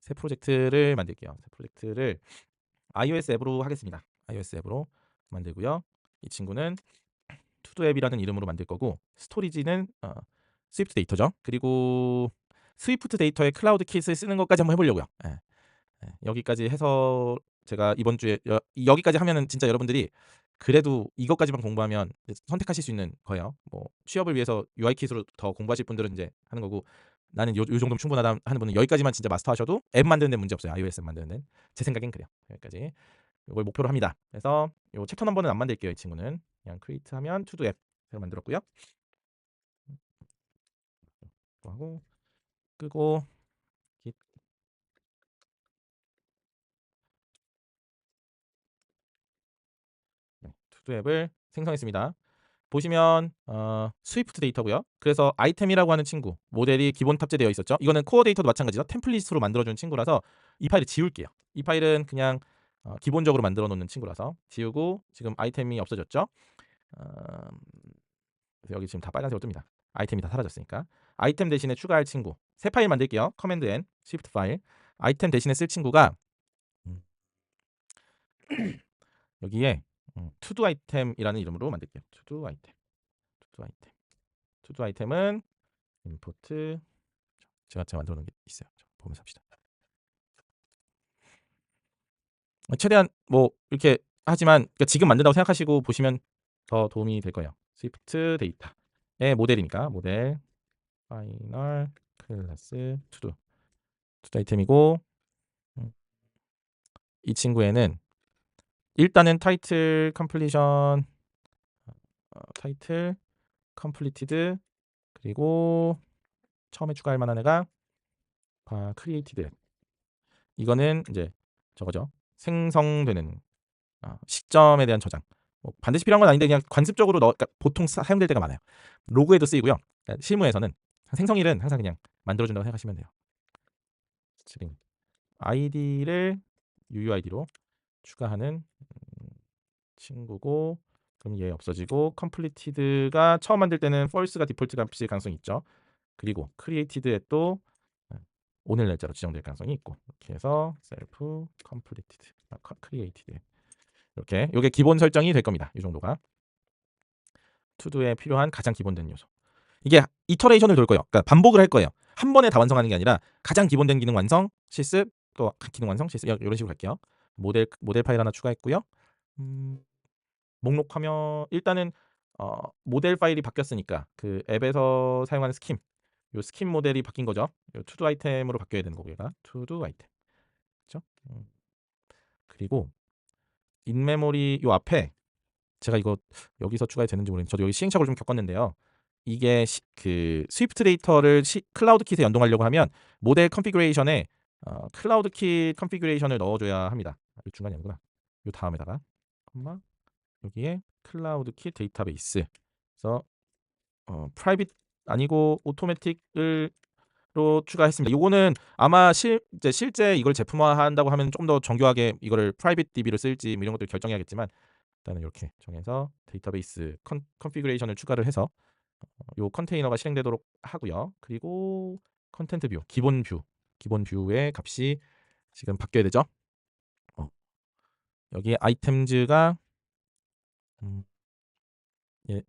새 프로젝트를 만들게요. 새 프로젝트를 iOS 앱으로 하겠습니다. iOS 앱으로 만들고요. 이 친구는 투두 앱이라는 이름으로 만들 거고 스토리지는 스위프트 데이터죠. 그리고 스위프트 데이터의 클라우드 킷을 쓰는 것까지 한번 해보려고요. 예. 여기까지 해서 제가 이번 주에 여기까지 하면은 진짜 여러분들이 그래도 이것까지만 공부하면 선택하실 수 있는 거예요. 뭐 취업을 위해서 UI 킷으로 더 공부하실 분들은 이제 하는 거고 나는 요 정도면 충분하다 하는 분은 여기까지만 진짜 마스터하셔도 앱 만드는 데 문제 없어요. iOS 앱 만드는 데는. 제 생각엔 그래요. 여기까지. 이걸 목표로 합니다. 그래서 요 챕터 넘버는 안 만들게요. 이 친구는 그냥 크리에이트 하면 투두 앱 새로 만들었고요. 하고 끄고 git 투두 앱을 생성했습니다. 보시면 스위프트 데이터고요. 그래서 아이템이라고 하는 친구 모델이 기본 탑재되어 있었죠. 이거는 코어 데이터도 마찬가지죠. 템플릿으로 만들어준 친구라서 이 파일을 지울게요. 이 파일은 그냥 기본적으로 만들어 놓는 친구라서 지우고 지금 아이템이 없어졌죠. 그래서 여기 지금 다 빨간색으로 뜹니다. 아이템이 다 사라졌으니까. 아이템 대신에 추가할 친구 새 파일 만들게요. 커맨드 N 스위프트 파일 아이템 대신에 쓸 친구가 여기에 투두 아이템이라는 이름으로 만들게요. 투두 아이템 투두 아이템은 임포트 제가 만들어 놓은 게 있어요. 보면서 합시다. 최대한 뭐 이렇게 하지만 그러니까 지금 만든다고 생각하시고 보시면 더 도움이 될 거예요. 스위프트 데이터의 모델이니까 모델 파이널 클래스 투두 아이템이고 이 친구에는 일단은 타이틀 컴플리션 타이틀 컴플리티드 그리고 처음에 추가할 만한 애가 크리에이티드 이거는 이제 저거죠. 생성되는 시점에 대한 저장. 뭐 반드시 필요한 건 아닌데 그냥 관습적으로 그러니까 보통 사용될 때가 많아요. 로그에도 쓰이고요. 그러니까 실무에서는 생성일은 항상 그냥 만들어준다고 생각하시면 돼요. 스트링 id를 UUID로 추가하는 친구고 그럼 얘 없어지고 completed가 처음 만들 때는 false가 디폴트 값일 가능성이 있죠. 그리고 created에 또 오늘 날짜로 지정될 가능성이 있고 이렇게 해서 self completed created 이렇게 이게 기본 설정이 될 겁니다. 이 정도가 투두에 필요한 가장 기본된 요소. 이게 이터레이션을 돌 거예요. 그러니까 반복을 할 거예요. 한 번에 다 완성하는 게 아니라 가장 기본된 기능 완성, 실습, 또 기능 완성, 실습 이런 식으로 갈게요. 모델 파일 하나 추가했고요. 목록 화면 일단은 모델 파일이 바뀌었으니까 그 앱에서 사용하는 스킴 요 스킨 모델이 바뀐 거죠. 요 투두 아이템으로 바뀌어야 되는 거고 얘가 투두 아이템. 그렇죠? 그리고 인메모리 요 앞에 제가 이거 여기서 추가해도 되는지 모르겠는데 저도 여기 시행착오를 좀 겪었는데요. 이게 그 스위프트 데이터를 클라우드 킷에 연동하려고 하면 모델 컨피그레이션에 클라우드 킷 컨피그레이션을 넣어줘야 합니다. 이 중간이 아니구나. 요 다음에다가 여기에 클라우드 킷 데이터베이스 그래서 프라이빗 아니고 오토매틱을 로 추가했습니다. 요거는 아마 실제 이걸 제품화한다고 하면 좀 더 정교하게 이거를 프라이빗 DB를 쓸지 뭐 이런 것들 결정해야겠지만 일단은 이렇게 정해서 데이터베이스 컨피그레이션을 추가를 해서 요 컨테이너가 실행되도록 하고요. 그리고 컨텐트 뷰, 기본 뷰의 값이 지금 바뀌어야 되죠. 여기에 아이템즈가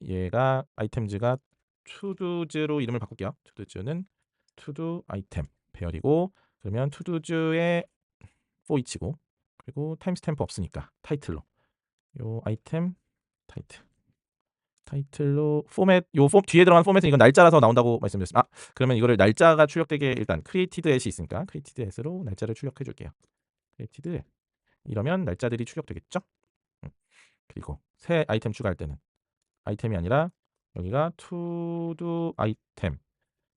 얘가 아이템즈가 투두즈로 이름을 바꿀게요. 투두즈는 투두 아이템 배열이고 그러면 투두즈의 for each고 그리고 타임스탬프 없으니까 타이틀로 요 아이템 타이틀로 포맷 뒤에 들어간 포맷은 이건 날짜라서 나온다고 말씀드렸습니다. 그러면 이거를 날짜가 출력되게 일단 크리에이티드 햇이 있으니까 크리에이티드 햇으로 날짜를 출력해 줄게요. 크리에이티드 햇 이러면 날짜들이 출력되겠죠? 그리고 새 아이템 추가할 때는 아이템이 아니라 여기가 투두 아이템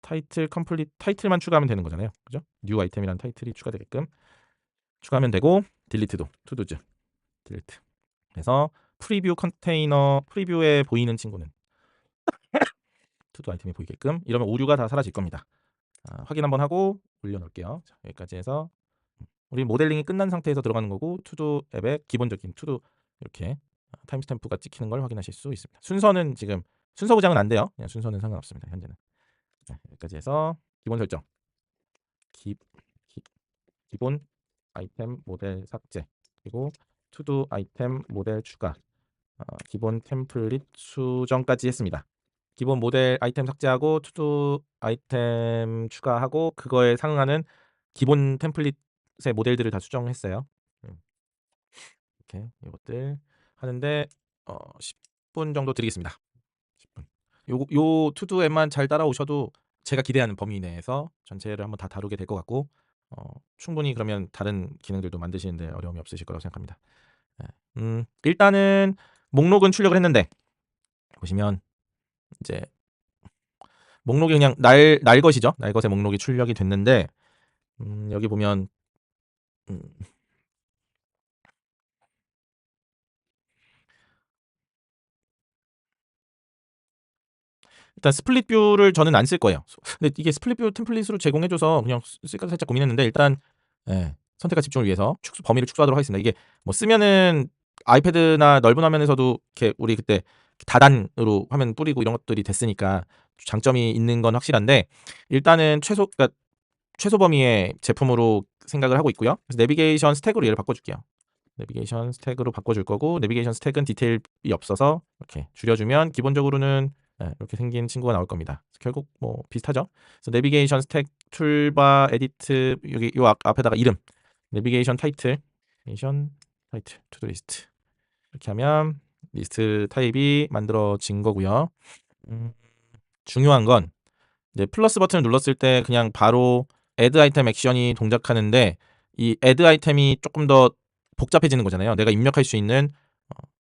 타이틀 컴플릿 타이틀만 추가하면 되는 거잖아요. 그죠? 뉴 아이템이라는 타이틀이 추가되게끔 추가하면 되고 딜리트도 투두즈 딜리트 그래서 프리뷰 컨테이너 프리뷰에 보이는 친구는 투두 아이템이 보이게끔 이러면 오류가 다 사라질 겁니다. 확인 한번 하고 올려놓을게요. 자, 여기까지 해서 우리 모델링이 끝난 상태에서 들어가는 거고 투두 앱의 기본적인 투두 이렇게 타임스탬프가 찍히는 걸 확인하실 수 있습니다. 순서는 지금 순서 보장은 안 돼요. 그냥 순서는 상관없습니다. 현재는. 자, 여기까지 해서 기본 설정 기 기본 아이템 모델 삭제, 그리고 투두 아이템 모델 추가, 기본 템플릿 수정까지 했습니다. 기본 모델 아이템 삭제하고 투두 아이템 추가하고 그거에 상응하는 기본 템플릿의 모델들을 다 수정했어요. 이렇게 이것들 하는데 10분 정도 드리겠습니다. 10분. 요 투두 앱만 잘 따라오셔도 제가 기대하는 범위 내에서 전체를 한번 다 다루게 될 것 같고 충분히 그러면 다른 기능들도 만드시는데 어려움이 없으실 거라고 생각합니다. 일단은 목록은 출력을 했는데 보시면 이제 목록이 그냥 날것이죠. 날것의 목록이 출력이 됐는데 여기 보면 음, 일단 스플릿 뷰를 저는 안 쓸 거예요. 근데 이게 스플릿 뷰 템플릿으로 제공해줘서 그냥 쓸까 살짝 고민했는데 일단 선택과 집중을 위해서 범위를 축소하도록 하겠습니다. 이게 뭐 쓰면은 아이패드나 넓은 화면에서도 이렇게 우리 그때 다단으로 화면 뿌리고 이런 것들이 됐으니까 장점이 있는 건 확실한데 일단은 그러니까 최소 범위의 제품으로 생각을 하고 있고요. 그래서 내비게이션 스택으로 얘를 바꿔줄게요. 내비게이션 스택으로 바꿔줄 거고 내비게이션 스택은 디테일이 없어서 이렇게 줄여주면 기본적으로는 이렇게 생긴 친구가 나올 겁니다. 결국 뭐 비슷하죠. 그래서 내비게이션 스택 툴바 에디트 여기 요 앞에다가 이름 내비게이션 타이틀 내비게이션 타이틀 투두 리스트 이렇게 하면 리스트 타입이 만들어진 거고요. 중요한 건 이제 플러스 버튼을 눌렀을 때 그냥 바로 애드 아이템 액션이 동작하는데 이 애드 아이템이 조금 더 복잡해지는 거잖아요. 내가 입력할 수 있는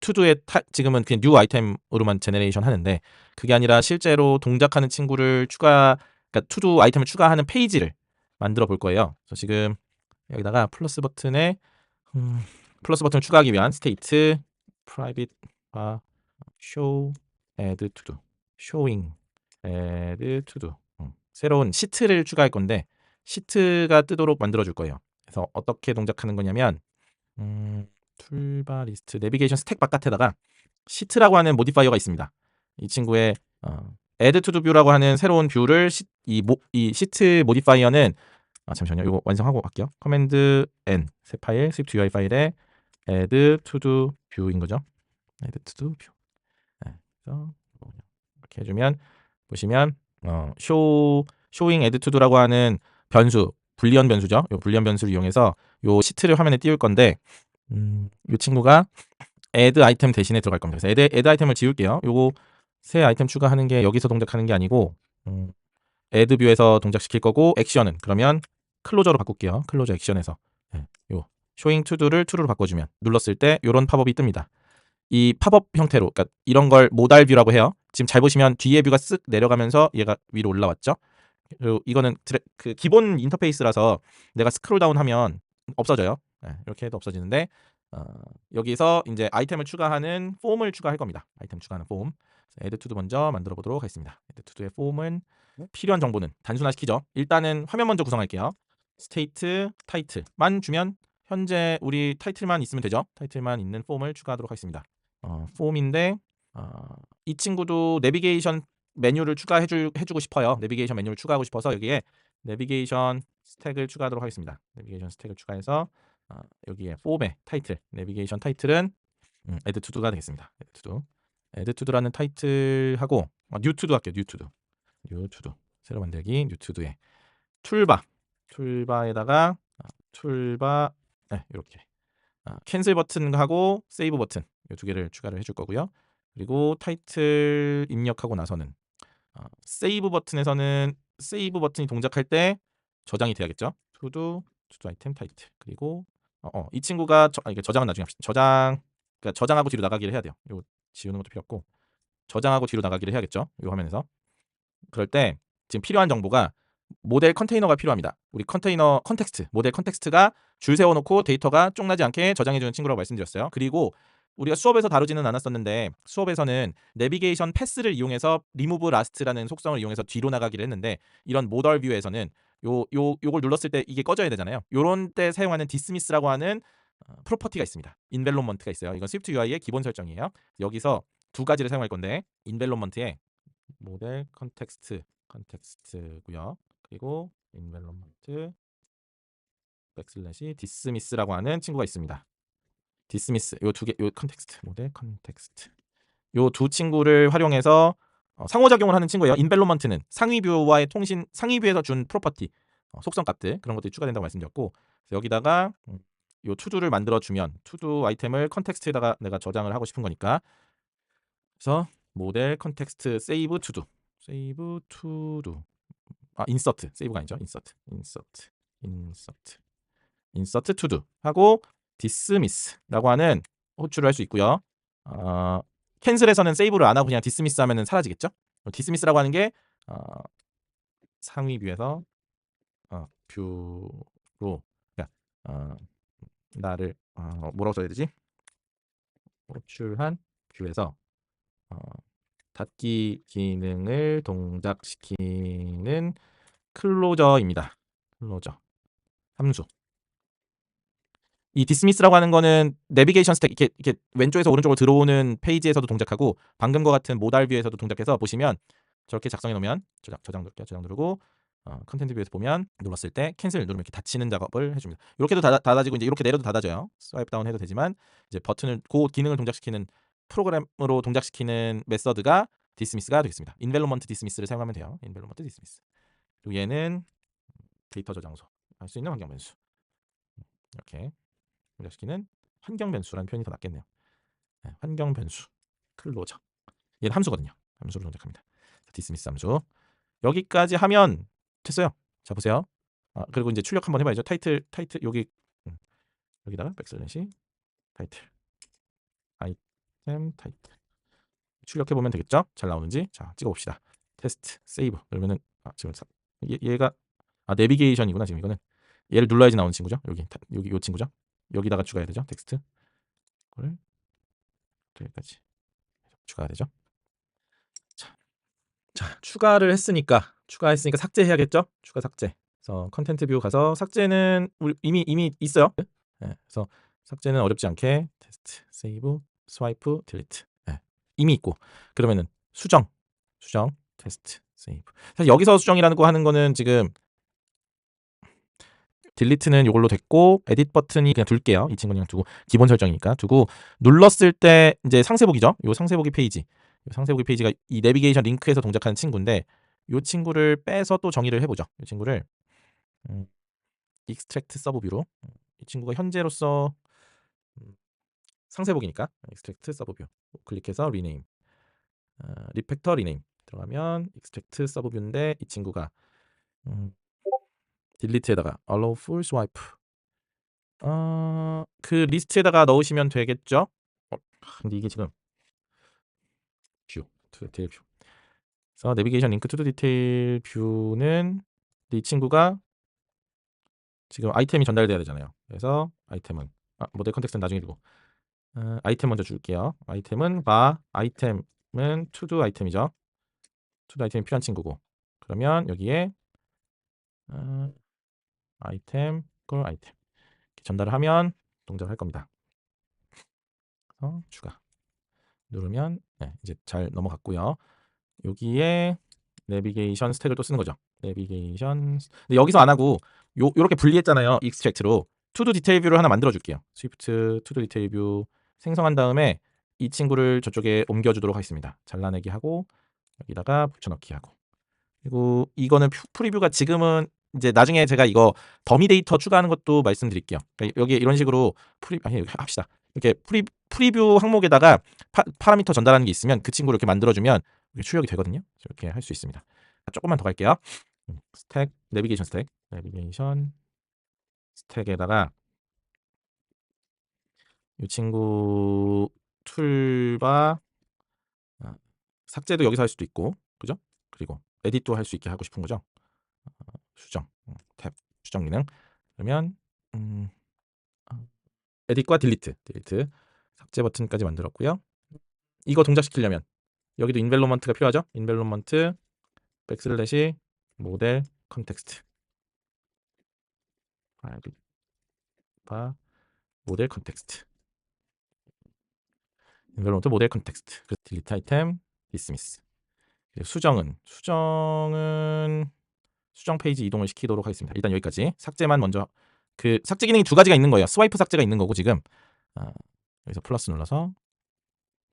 투두의 지금은 그냥 뉴 아이템으로만 제네레이션 하는데 그게 아니라 실제로 동작하는 친구를 그러니까 투두 아이템을 추가하는 페이지를 만들어 볼 거예요. 그래서 지금 여기다가 플러스 버튼을 추가하기 위한 스테이트 private show add to do showing add to do 새로운 시트를 추가할 건데 시트가 뜨도록 만들어 줄 거예요. 그래서 어떻게 동작하는 거냐면 툴바 리스트 내비게이션 스택 바깥에다가 시트라고 하는 모디파이어가 있습니다. 이 친구의 add to do 뷰라고 하는 새로운 뷰를 이 시트 모디파이어는 잠시만요. 이거 완성하고 갈게요. 커맨드 N 새 파일 swift UI 파일에 add to do 뷰인 거죠. add to do 뷰. 그래서 이렇게 해주면 보시면 showing add to do라고 하는 변수 불리언 변수죠. 요 불리언 변수를 이용해서 요 시트를 화면에 띄울 건데 이 친구가 add 아이템 대신에 들어갈 겁니다. 그래서 add 아이템을 지울게요. 요거 새 아이템 추가하는 게 여기서 동작하는 게 아니고 add 뷰에서 동작시킬 거고 액션은 그러면 클로저로 바꿀게요. 클로저 액션에서 요 showing to do를 true로 바꿔주면 눌렀을 때 요런 팝업이 뜹니다. 이 팝업 형태로 그러니까 이런 걸 모달 뷰라고 해요. 지금 잘 보시면 뒤에 뷰가 쓱 내려가면서 얘가 위로 올라왔죠. 그리고 이거는 그 기본 인터페이스라서 내가 스크롤 다운하면 없어져요. 이렇게 해도 없어지는데 여기서 이제 아이템을 추가하는 폼을 추가할 겁니다. 아이템 추가하는 폼. add to do 먼저 만들어 보도록 하겠습니다. add to do의 폼은 필요한 정보는 단순화시키죠. 일단은 화면 먼저 구성할게요. 스테이트 타이틀만 주면 현재 우리 타이틀만 있으면 되죠. 타이틀만 있는 폼을 추가하도록 하겠습니다. 폼인데 이 친구도 내비게이션 메뉴를 해주고 싶어요. 내비게이션 메뉴를 추가하고 싶어서 여기에 내비게이션 스택을 추가하도록 하겠습니다. 내비게이션 스택을 추가해서 여기에 폼의 타이틀 내비게이션 타이틀은 add to do가 되겠습니다. add to do라는 타이틀하고 new to do 할게요. new to do 새로 만들기 new to do에 툴바에다가 툴바 이렇게 캔슬 버튼하고 세이브 버튼 이 두 개를 추가를 해줄 거고요. 그리고 타이틀 입력하고 나서는 세이브 버튼에서는 세이브 버튼이 동작할 때 저장이 돼야겠죠. 투두 아이템 타이틀 그리고 이 친구가 이게 저장은 나중에 합시다. 그러니까 저장하고 뒤로 나가기를 해야 돼요. 이거 지우는 것도 필요 없고 저장하고 뒤로 나가기를 해야겠죠. 이 화면에서 그럴 때 지금 필요한 정보가 모델 컨테이너가 필요합니다. 우리 컨테이너 컨텍스트, 모델 컨텍스트가 줄 세워놓고 데이터가 쫑나지 않게 저장해주는 친구라고 말씀드렸어요. 그리고 우리가 수업에서 다루지는 않았었는데 수업에서는 내비게이션 패스를 이용해서 리무브 라스트라는 속성을 이용해서 뒤로 나가기를 했는데 이런 모델 뷰에서는 요걸 눌렀을 때 이게 꺼져야 되잖아요. 요런 때 사용하는 디스미스라고 하는 프로퍼티가 있습니다. 인벨롭먼트가 있어요. 이건 스위프트 UI의 기본 설정이에요. 여기서 두 가지를 사용할 건데 인벨롭먼트에 모델 컨텍스트고요. 그리고 인벨롭먼트 백슬래시 디스미스라고 하는 친구가 있습니다. 디스미스 요 두 개, 요 컨텍스트 모델 컨텍스트 요 두 친구를 활용해서 상호작용을 하는 친구예요. 인벨로먼트는 상위뷰와의 통신, 상위뷰에서 준 프로퍼티, 속성 값들 그런 것들이 추가된다고 말씀드렸고, 그래서 여기다가 요 투두를 만들어 주면 투두 아이템을 컨텍스트에다가 내가 저장을 하고 싶은 거니까, 그래서 모델 컨텍스트 세이브 투두, 세이브 투두, 인서트, 세이브가 아니죠. 인서트 투두 하고 디스미스라고 하는 호출을 할 수 있고요. 캔슬에서는 세이브를 안 하고 그냥 디스미스 하면은 사라지겠죠. 디스미스라고 하는 게 상위 뷰에서 뷰로, 그러니까 나를 뭐라고 써야 되지? 호출한 뷰에서 닫기 기능을 동작시키는 클로저입니다. 클로저 함수. 이 디스미스라고 하는 거는 내비게이션 스택, 이렇게 왼쪽에서 오른쪽으로 들어오는 페이지에서도 동작하고 방금과 같은 모달 뷰에서도 동작해서 보시면 저렇게 작성해 놓으면 저장 누를게요. 저장 누르고 컨텐트 뷰에서 보면 눌렀을 때 캔슬 누르면 이렇게 닫히는 작업을 해줍니다. 이렇게도 닫아지고 이제 이렇게 내려도 닫아져요. 스와이프 다운 해도 되지만 이제 버튼을 그 기능을 동작시키는 프로그램으로 동작시키는 메서드가 디스미스가 되겠습니다. 인벨로먼트 디스미스를 사용하면 돼요. 인벨로먼트 디스미스. 그리고 얘는 데이터 저장소 할 수 있는 환경 변수, 이렇게 동작시키는 환경 변수라는 표현이 더 낫겠네요. 네, 환경 변수 클로저. 얘는 함수거든요. 함수로 동작합니다. 디스미스 함수. 여기까지 하면 됐어요. 자 보세요. 그리고 이제 출력 한번 해봐야죠. 타이틀 여기 여기다가 백슬래시 타이틀 아이템 타이틀 출력해 보면 되겠죠? 잘 나오는지. 자 찍어봅시다. 테스트 세이브 그러면은 지금 얘가 내비게이션이구나. 지금 이거는 얘를 눌러야지 나오는 친구죠. 여기 요 친구죠. 여기다가 추가해야 되죠. 텍스트 그걸 여기까지 추가가 되죠. 자 추가했으니까 삭제해야겠죠. 추가 삭제. 그래서 컨텐트 뷰 가서 삭제는 이미 있어요. 네, 그래서 삭제는 어렵지 않게 테스트 세이브 스와이프 딜리트 이미 있고, 그러면은 수정 테스트 세이브. 사실 여기서 수정이라는 거 하는 거는 지금 딜리트는 이걸로 됐고 에딧 버튼이 그냥 둘게요. 이 친구는 그냥 두고 기본 설정이니까 두고 눌렀을 때 이제 상세보기죠. 요 상세보기 페이지가 이 내비게이션 링크에서 동작하는 친구인데 요 친구를 빼서 또 정의를 해보죠. 이 친구를 익스트랙트 서브뷰로, 이 친구가 현재로서 상세보기니까 익스트랙트 서브뷰 클릭해서 리네임, 리팩터 리네임 들어가면 익스트랙트 서브뷰인데 이 친구가 딜리트에다가 allow full swipe 그 리스트에다가 넣으시면 되겠죠. 근데 이게 지금 뷰 투 디테일 뷰, 그래서 내비게이션 링크 투 디테일 뷰는 이 친구가 지금 아이템이 전달돼야 되잖아요. 그래서 아이템은 모델 컨텍스트는 나중에 두고 아이템 먼저 줄게요. 아이템은 아이템은 투두 아이템이죠. 투두 아이템이 필요한 친구고, 그러면 여기에 아이템 걸 아이템 이렇게 전달을 하면 동작을 할 겁니다. 그래서 추가 누르면 이제 잘 넘어갔고요. 여기에 내비게이션 스택을 또 쓰는 거죠. 내비게이션. 근데 여기서 안 하고 요렇게 분리했잖아요. 익스트랙트로 투두 디테일 뷰를 하나 만들어 줄게요. 스위프트 투두 디테일 뷰 생성한 다음에 이 친구를 저쪽에 옮겨주도록 하겠습니다. 잘라내기 하고 여기다가 붙여넣기 하고, 그리고 이거는 프리뷰가 지금은 이제 나중에 제가 이거 더미 데이터 추가하는 것도 말씀드릴게요. 그러니까 여기 이런 식으로 합시다. 이렇게 프리뷰 항목에다가 파라미터 전달하는 게 있으면 그 친구를 이렇게 만들어주면 이렇게 출력이 되거든요. 이렇게 할 수 있습니다. 조금만 더 갈게요. 스택 내비게이션 스택에다가 이 친구 툴바 삭제도 여기서 할 수도 있고, 그죠? 그리고 에딧도 할 수 있게 하고 싶은 거죠. 수정 탭 수정 기능. 그러면 에딧과 딜리트 삭제 버튼까지 만들었고요. 이거 동작시키려면 여기도 인벨로먼트가 필요하죠. 인벨로먼트 백슬래시 모델 컨텍스트 모델 컨텍스트 인벨로먼트 모델 컨텍스트 딜리트 아이템 디스미스. 수정 페이지 이동을 시키도록 하겠습니다. 일단 여기까지 삭제만 먼저 그 삭제 기능이 두 가지가 있는 거예요. 스와이프 삭제가 있는 거고 지금 여기서 플러스 눌러서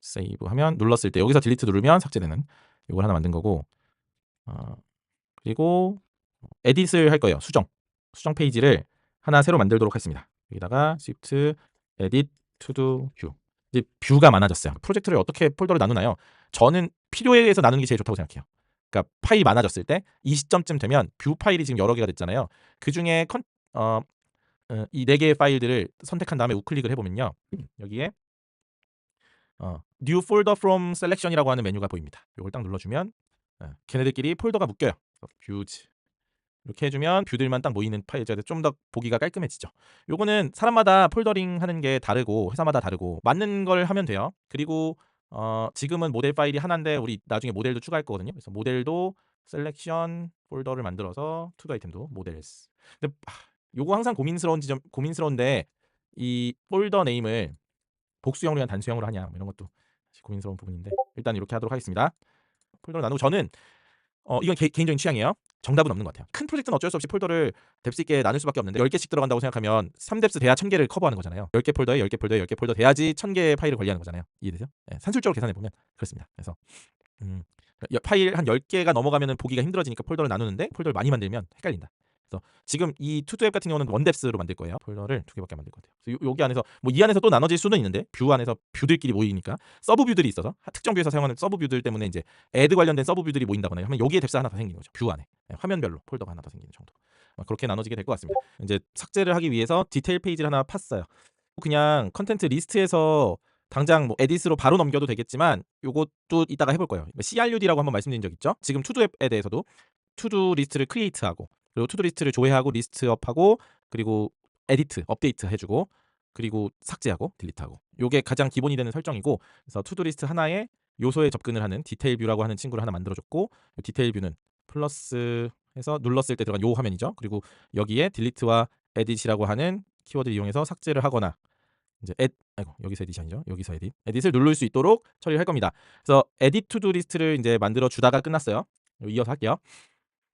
세이브 하면 눌렀을 때 여기서 딜리트 누르면 삭제되는 이걸 하나 만든 거고 그리고 에딧을 할 거예요. 수정 페이지를 하나 새로 만들도록 하겠습니다. 여기다가 Shift Edit To Do View 이제 뷰가 많아졌어요. 프로젝트를 어떻게 폴더를 나누나요? 저는 필요에 의해서 나누는 게 제일 좋다고 생각해요. 그러니까 파일이 많아졌을 때 이 시점쯤 되면 뷰 파일이 지금 여러 개가 됐잖아요. 그 중에 이 네 개의 파일들을 선택한 다음에 우클릭을 해보면요. 여기에 New Folder from Selection이라고 하는 메뉴가 보입니다. 이걸 딱 눌러주면 걔네들끼리 폴더가 묶여요. 뷰즈 이렇게 해주면 뷰들만 딱 모이는 파일들이 좀 더 보기가 깔끔해지죠. 요거는 사람마다 폴더링 하는 게 다르고 회사마다 다르고 맞는 걸 하면 돼요. 그리고 지금은 모델 파일이 하나인데 우리 나중에 모델도 추가할 거거든요. 그래서 모델도 셀렉션 폴더를 만들어서 투두 아이템도 모델스. 근데 요거 항상 고민스러운데 이 폴더 네임을 복수형으로 단수형으로 하냐 뭐 이런 것도 고민스러운 부분인데 일단 이렇게 하도록 하겠습니다. 폴더를 나누고 저는 이건 개인적인 취향이에요. 정답은 없는 것 같아요. 큰 프로젝트는 어쩔 수 없이 폴더를 뎁스 있게 나눌 수밖에 없는데 10개씩 들어간다고 생각하면 3뎁스 돼야 1000개를 커버하는 거잖아요. 10개 폴더에 10개 폴더에 10개 폴더 돼야지 1000개의 파일을 관리하는 거잖아요. 이해되세요? 네, 산술적으로 계산해 보면 그렇습니다. 그래서 파일 한 10개가 넘어가면 보기가 힘들어지니까 폴더를 나누는데 폴더를 많이 만들면 헷갈린다. 그래서 지금 이 투두 앱 같은 경우는 원뎁스로 만들 거예요. 폴더를 2개밖에 안 만들 것 같아요. 그래서 여기 안에서 뭐 이 안에서 또 나눠질 수는 있는데 뷰 안에서 뷰들끼리 모이니까 서브 뷰들이 있어서 특정 뷰에서 사용하는 서브 뷰들 때문에 이제 애드 관련된 서브 뷰들이 모인다거나 하면 여기에 뎁스 하나 더 생기는 거죠. 뷰 안에 화면별로 폴더가 하나 더 생기는 정도. 그렇게 나눠지게 될 것 같습니다. 이제 삭제를 하기 위해서 디테일 페이지를 하나 팠어요. 그냥 컨텐트 리스트에서 당장 뭐 에디스로 바로 넘겨도 되겠지만 요것도 이따가 해볼 거예요. CRUD라고 한번 말씀드린 적 있죠? 지금 투두 앱에 대해서도 투두 리스트를 크리에이트하고 그리고 투두 리스트를 조회하고 리스트업하고 그리고 에디트, 업데이트 해주고 그리고 삭제하고 딜리트하고 요게 가장 기본이 되는 설정이고 그래서 투두 리스트 하나에 요소에 접근을 하는 디테일 뷰라고 하는 친구를 하나 만들어줬고 디테일 뷰는 플러스 해서 눌렀을 때 들어간 요 화면이죠. 그리고 여기에 딜리트와 에디트라고 하는 키워드를 이용해서 삭제를 하거나 이제 여기서 에디트 아니죠? 여기서 에디트를 누를 수 있도록 처리를 할 겁니다. 그래서 에디트 투두 리스트를 이제 만들어 주다가 끝났어요. 이어서 할게요.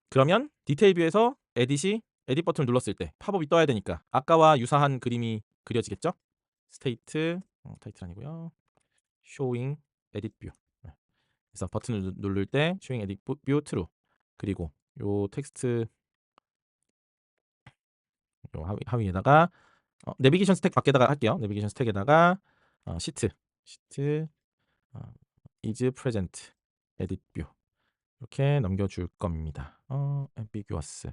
그러면 디테일 뷰에서 에디트 버튼을 눌렀을 때 팝업이 떠야 되니까 아까와 유사한 그림이 그려지겠죠? 스테이트 타이틀 아니고요. 쇼잉 에디트 뷰. 그래서 버튼을 누를 때 쇼잉 에디트 뷰 트루. 그리고 요 텍스트 요 하위에다가 내비게이션 스택 밖에다가 할게요. 내비게이션 스택에다가 시트 is present edit view 이렇게 넘겨줄 겁니다. ambiguous.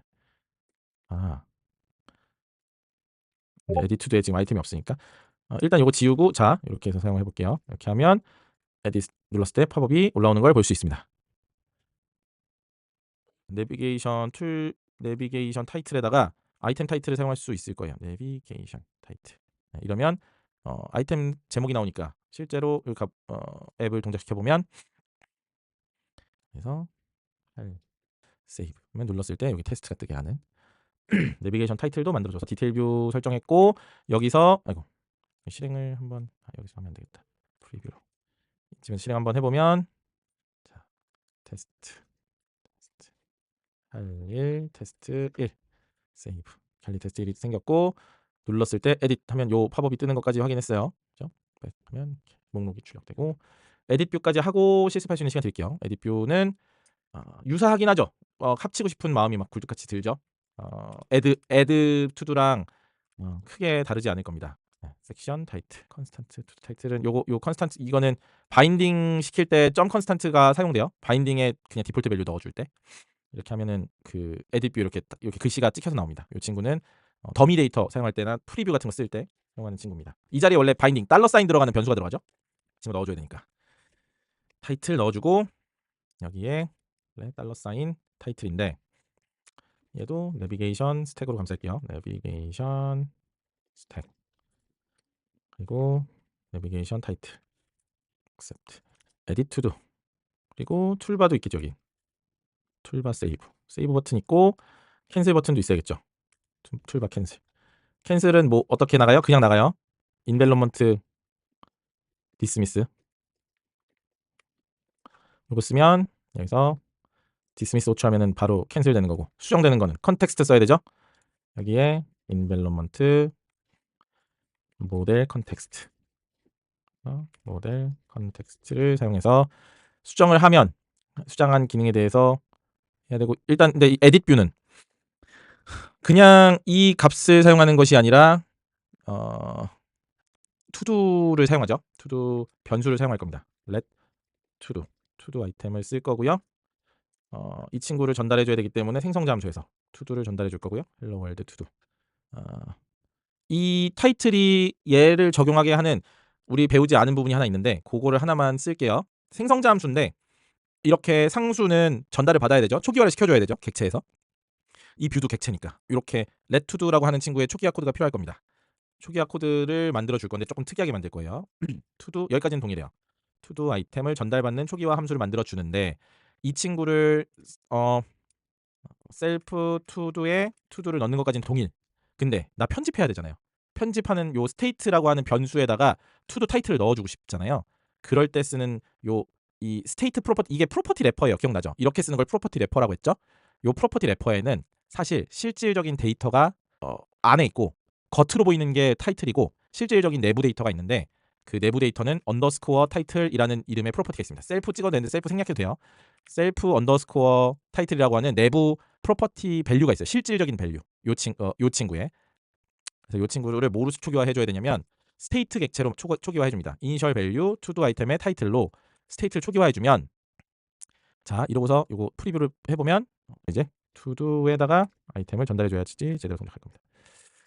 에디트도에 지금 아이템이 없으니까 일단 이거 지우고 자 이렇게 해서 사용해 볼게요. 이렇게 하면 에디트 눌렀을 때 팝업이 올라오는 걸 볼 수 있습니다. 내비게이션 타이틀에다가 아이템 타이틀을 사용할 수 있을 거예요. 내비게이션 타이틀. 이러면 아이템 제목이 나오니까 실제로 앱을 동작시켜 보면 그래서 세이브면 눌렀을 때 여기 테스트가 뜨게 하는 내비게이션 타이틀도 만들어줘서 디테일 뷰 설정했고 여기서 실행을 한번 여기서 하면 되겠다. 프리뷰로 지금 실행 한번 해보면 자, 테스트 할 일 테스트 1 세이브 캘리 테스트 1이 생겼고 눌렀을 때 에딧 하면 요 팝업이 뜨는 것까지 확인했어요. 그죠? 하면 목록이 출력되고 에딧 뷰까지 하고 실습할 수 있는 시간 드릴게요. 에딧 뷰는 유사하긴 하죠. 합치고 싶은 마음이 막 굴뚝같이 들죠. 애드 투두랑 크게 다르지 않을 겁니다. 섹션 타이틀 컨스탄트 투 타이틀은 요 컨스탄트 이거는 바인딩 시킬 때 점 컨스탄트가 사용돼요. 바인딩에 그냥 디폴트 밸류 넣어줄 때 이렇게 하면은 그 에딧 뷰 이렇게 글씨가 찍혀서 나옵니다. 이 친구는 더미 데이터 사용할 때나 프리뷰 같은 거 쓸 때 사용하는 친구입니다. 이 자리에 원래 바인딩 달러 사인 들어가는 변수가 들어가죠. 친구 넣어줘야 되니까 타이틀 넣어주고 여기에 달러 사인 타이틀인데 얘도 내비게이션 스택으로 감쌀게요. 내비게이션 스택 그리고 내비게이션 타이틀 accept edit to do 그리고 툴바도 있겠죠. 여기 툴바 세이브 버튼 있고 캔슬 버튼도 있어야겠죠. 툴바 캔슬은 뭐 어떻게 나가요? 그냥 나가요. 인벨롭먼트 디스미스 이거 쓰면 여기서 디스미스 5초 하면은 바로 캔슬 되는 거고 수정되는 거는 컨텍스트 써야 되죠. 여기에 environment 모델 컨텍스트 모델 컨텍스트를 사용해서 수정을 하면 수정한 기능에 대해서 해야 되고 일단 근데 이 에딧 뷰는 그냥 이 값을 사용하는 것이 아니라 투두를 사용하죠. 투두 변수를 사용할 겁니다. let 투두 아이템을 쓸 거고요. 이 친구를 전달해 줘야 되기 때문에 생성자 함수에서 투두를 전달해 줄 거고요. hello world 투두. 이 타이틀이 얘를 적용하게 하는 우리 배우지 않은 부분이 하나 있는데 그거를 하나만 쓸게요. 생성자 함수인데 이렇게 상수는 전달을 받아야 되죠. 초기화를 시켜줘야 되죠. 객체에서. 이 뷰도 객체니까. 이렇게 let to do라고 하는 친구의 초기화 코드가 필요할 겁니다. 초기화 코드를 만들어 줄 건데 조금 특이하게 만들 거예요. to do 여기까지는 동일해요. to do 아이템을 전달받는 초기화 함수를 만들어 주는데 이 친구를 셀프 투두에 투두를 넣는 것까지는 동일. 근데 나 편집해야 되잖아요. 편집하는 요 스테이트라고 하는 변수에다가 투두 타이틀을 넣어주고 싶잖아요. 그럴 때 쓰는 요 이 스테이트 프로퍼티 이게 프로퍼티 래퍼예요. 기억나죠? 이렇게 쓰는 걸 프로퍼티 래퍼라고 했죠. 요 프로퍼티 래퍼에는 사실 실질적인 데이터가 안에 있고 겉으로 보이는 게 타이틀이고 실질적인 내부 데이터가 있는데 그 내부 데이터는 언더스코어 타이틀이라는 이름의 프로퍼티가 있습니다. 셀프 찍어내는데 셀프 생략해도 돼요. 셀프 언더스코어 타이틀이라고 하는 내부 프로퍼티 밸류가 있어요. 실질적인 밸류. 요 친구에. 그래서 요 친구를 뭐로 초기화 해줘야 되냐면 스테이트 객체로 초기화 해줍니다. 이니셜 밸류 투두 아이템의 타이틀로 스테이트를 초기화해주면 자 이러고서 요거 프리뷰를 해보면 이제 투두에다가 아이템을 전달해줘야지 제대로 동작할 겁니다.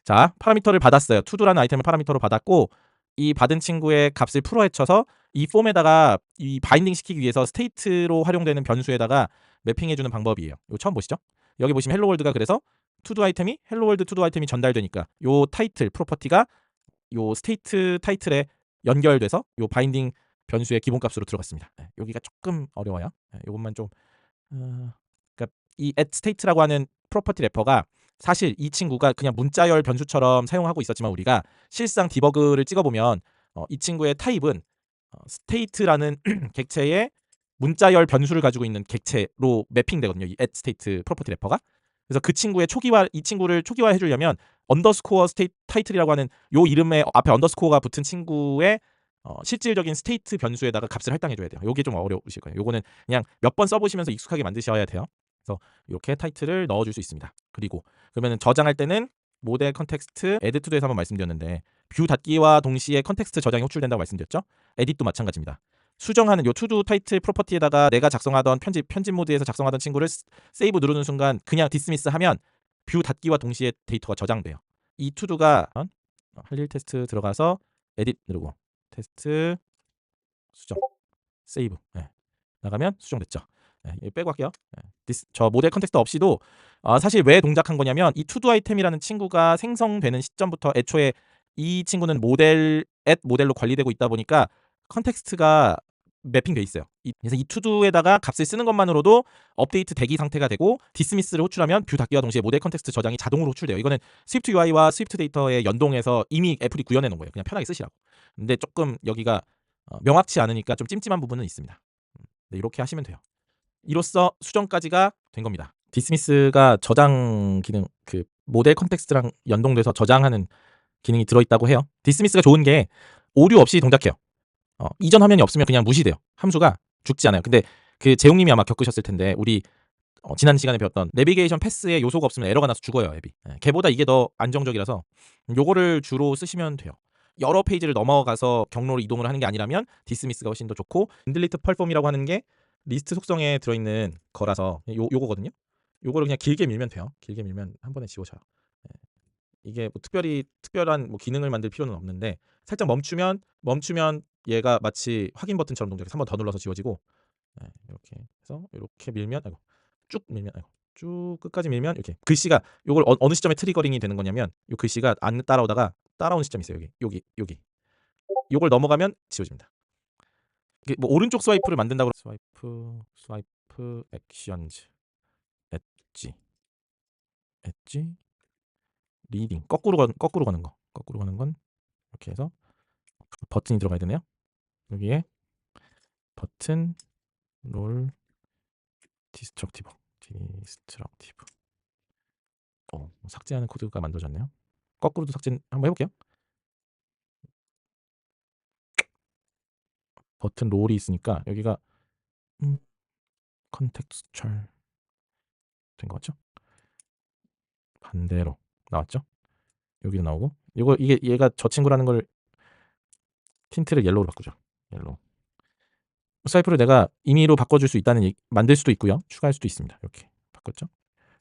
자 파라미터를 받았어요. 투두라는 아이템을 파라미터로 받았고 이 받은 친구의 값을 풀어헤쳐서 이 폼에다가 이 바인딩 시키기 위해서 스테이트로 활용되는 변수에다가 매핑해주는 방법이에요. 이거 처음 보시죠? 여기 보시면 헬로 월드가 그래서 투두 아이템이 헬로 월드 투두 아이템이 전달되니까 요 타이틀 프로퍼티가 요 스테이트 타이틀에 연결돼서 요 바인딩 변수의 기본값으로 들어갔습니다. 네, 여기가 조금 어려워요. 네, 요것만 좀 그러니까 이 at state라고 하는 프로퍼티 래퍼가 사실 이 친구가 그냥 문자열 변수처럼 사용하고 있었지만 우리가 실상 디버그를 찍어보면 이 친구의 타입은 state라는 객체의 문자열 변수를 가지고 있는 객체로 매핑되거든요. 이 at state 프로퍼티 래퍼가. 그래서 그 친구의 초기화 이 친구를 초기화해 주려면 언더스코어 스테이트 타이틀이라고 하는 요 이름의 앞에 언더스코어가 붙은 친구의 실질적인 스테이트 변수에다가 값을 할당해 줘야 돼요. 요게 좀 어려우실 거예요. 요거는 그냥 몇 번 써보시면서 익숙하게 만드셔야 돼요. 그래서 이렇게 타이틀을 넣어줄 수 있습니다. 그리고 그러면 저장할 때는 모델 컨텍스트 에드 투도에서 한번 말씀드렸는데 뷰 닫기와 동시에 컨텍스트 저장이 호출된다고 말씀드렸죠. 에딧도 마찬가지입니다. 수정하는 요 투두 타이틀 프로퍼티에다가 내가 작성하던 편집 모드에서 작성하던 친구를 세이브 누르는 순간 그냥 디스미스 하면 뷰 닫기와 동시에 데이터가 저장돼요. 이 투두가 할 일 테스트 들어가서 에딧 누르고 테스트 수정 세이브 나가면 수정됐죠. 이거 빼고 할게요. 저 모델 컨텍스트 없이도 사실 왜 동작한 거냐면 이 투두 아이템이라는 친구가 생성되는 시점부터 애초에 이 친구는 모델로 관리되고 있다 보니까 컨텍스트가 매핑돼 있어요. 그래서 이 투두에다가 값을 쓰는 것만으로도 업데이트 대기 상태가 되고 디스미스를 호출하면 뷰 닫기와 동시에 모델 컨텍스트 저장이 자동으로 호출돼요. 이거는 스위프트 UI와 스위프트 데이터에 연동해서 이미 애플이 구현해 놓은 거예요. 그냥 편하게 쓰시라고. 근데 조금 여기가 명확치 않으니까 좀 찜찜한 부분은 있습니다. 네, 이렇게 하시면 돼요. 이로써 수정까지가 된 겁니다. 디스미스가 저장 기능 그 모델 컨텍스트랑 연동돼서 저장하는 기능이 들어있다고 해요. 디스미스가 좋은 게 오류 없이 동작해요. 이전 화면이 없으면 그냥 무시돼요. 함수가 죽지 않아요. 근데 그 재용님이 아마 겪으셨을 텐데 우리 지난 시간에 배웠던 내비게이션 패스에 요소가 없으면 에러가 나서 죽어요 앱이. 걔보다 이게 더 안정적이라서 요거를 주로 쓰시면 돼요. 여러 페이지를 넘어가서 경로로 이동을 하는 게 아니라면 디스미스가 훨씬 더 좋고 인딜리트 펄폼이라고 하는 게 리스트 속성에 들어있는 거라서 요거거든요. 요거를 그냥 길게 밀면 돼요. 길게 밀면 한 번에 지워져요. 이게 뭐 특별한 뭐 기능을 만들 필요는 없는데 살짝 멈추면 얘가 마치 확인 버튼처럼 동작해서 한 번 더 눌러서 지워지고 이렇게 해서 이렇게 밀면 쭉 밀면 쭉 끝까지 밀면 이렇게 글씨가 요걸 어느 시점에 트리거링이 되는 거냐면 요 글씨가 안 따라오다가 따라오는 시점이 있어요. 여기 요걸 넘어가면 지워집니다. 이게 뭐 오른쪽 스와이프를 만든다고 스와이프 액션즈 엣지 리딩 거꾸로 가는 건 이렇게 해서 버튼이 들어가야 되네요. 여기에 버튼 롤 디스트럭티브 삭제하는 코드가 만들어졌네요. 거꾸로도 삭제 한번 해볼게요. 버튼 롤이 있으니까 여기가 컨텍스츄얼 된 거 같죠? 반대로 나왔죠? 여기도 나오고 이거 이게 얘가 저 친구라는 걸 틴트를 옐로우로 바꾸죠. 옐로우. 스와이프를 내가 임의로 바꿔줄 수 있다는 만들 수도 있고요. 추가할 수도 있습니다. 이렇게 바꿨죠.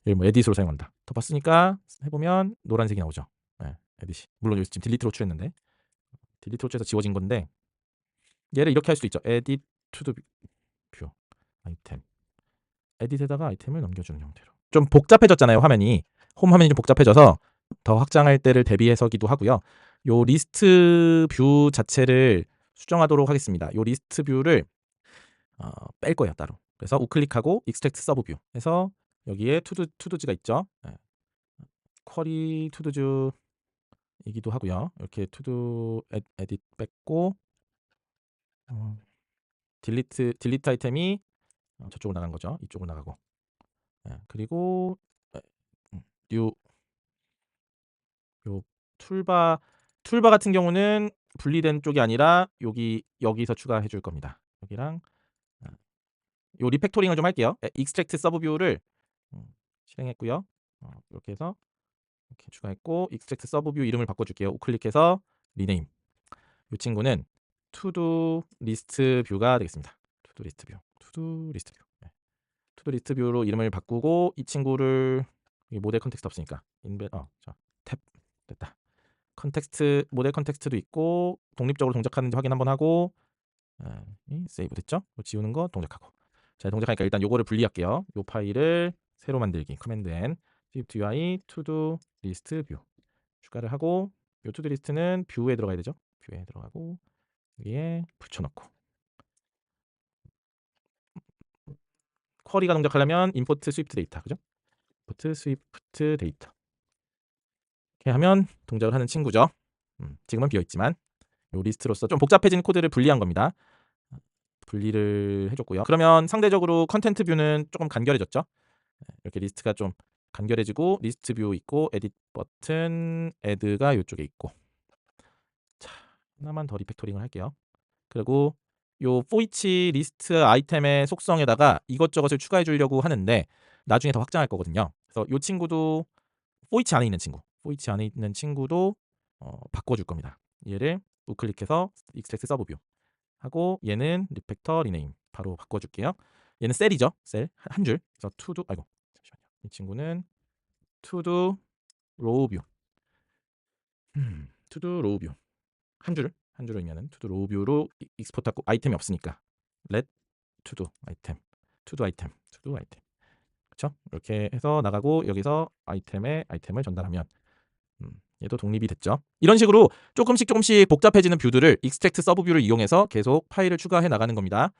여기 뭐 에딧으로 사용한다. 더 봤으니까 해보면 노란색이 나오죠. 네, 에딧이. 물론 여기 지금 딜리트로 칠했는데 딜리트로 칠해서 지워진 건데 얘를 이렇게 할 수도 있죠. 에딧 투 뷰 아이템. 에딧에다가 아이템을 넘겨주는 형태로. 좀 복잡해졌잖아요. 화면이. 홈 화면이 좀 복잡해져서 더 확장할 때를 대비해서기도 하고요. 요 리스트 뷰 자체를 수정하도록 하겠습니다. 요 리스트 뷰를 뺄 거예요 따로. 그래서 우클릭하고 익스트랙트 서브 뷰 해서 여기에 투두즈가 있죠. 네. 쿼리 투두즈이기도 하고요. 이렇게 투두 에딧 뺐고 딜리트 아이템이 저쪽으로 나간 거죠. 이쪽으로 나가고 그리고 뉴 요 툴바 같은 경우는 분리된 쪽이 아니라 여기서 추가해 줄 겁니다. 여기랑 요 리팩토링을 좀 할게요. 익스트랙트 서브 뷰를 실행했고요. 이렇게 해서 이렇게 추가했고 익스트랙트 서브 뷰 이름을 바꿔줄게요. 우클릭해서 리네임. 이 친구는 투두 리스트 뷰가 되겠습니다. 투두 리스트 뷰. 투두 리스트 뷰로 이름을 바꾸고 이 친구를 모델 컨텍스트 없으니까 탭 됐다. 컨텍스트 모델 컨텍스트도 있고 독립적으로 동작하는지 확인 한번 하고 세이브 됐죠? 지우는 거 동작하고. 자, 동작하니까 일단 요거를 분리할게요. 요 파일을 새로 만들기 커맨드 N shift UI to-do list view 추가를 하고 요 to-do list는 뷰에 들어가야 되죠. 뷰에 들어가고 위에 붙여넣고 쿼리가 동작하려면 import swift 데이터 그죠? import swift 데이터 이렇게 하면 동작을 하는 친구죠. 지금은 비어있지만 요 리스트로서 좀 복잡해진 코드를 분리한 겁니다. 분리를 해줬고요. 그러면 상대적으로 컨텐트 뷰는 조금 간결해졌죠. 이렇게 리스트가 좀 간결해지고 리스트 뷰 있고 에딧 버튼 애드가 이쪽에 있고 자 하나만 더 리팩토링을 할게요. 그리고 요 포이치 리스트 아이템의 속성에다가 이것저것을 추가해 주려고 하는데 나중에 더 확장할 거거든요. 그래서 요 친구도 포이치 안에 있는 친구도 바꿔줄 겁니다. 얘를 우클릭해서 익스트랙트 서브 뷰 하고 얘는 리팩터 리네임 바로 바꿔줄게요. 얘는 셀이죠. 셀 한 줄. 그래서 투두 잠시만요. 이 친구는 투두 로우 뷰. 투두 로우 뷰. 한 줄을 의미하는 투두 로우 뷰로 익스포트하고 아이템이 없으니까 let 투두 아이템. 그렇죠? 이렇게 해서 나가고 여기서 아이템을 전달하면 얘도 독립이 됐죠. 이런 식으로 조금씩 복잡해지는 뷰들을 익스트랙트 서브 뷰를 이용해서 계속 파일을 추가해 나가는 겁니다.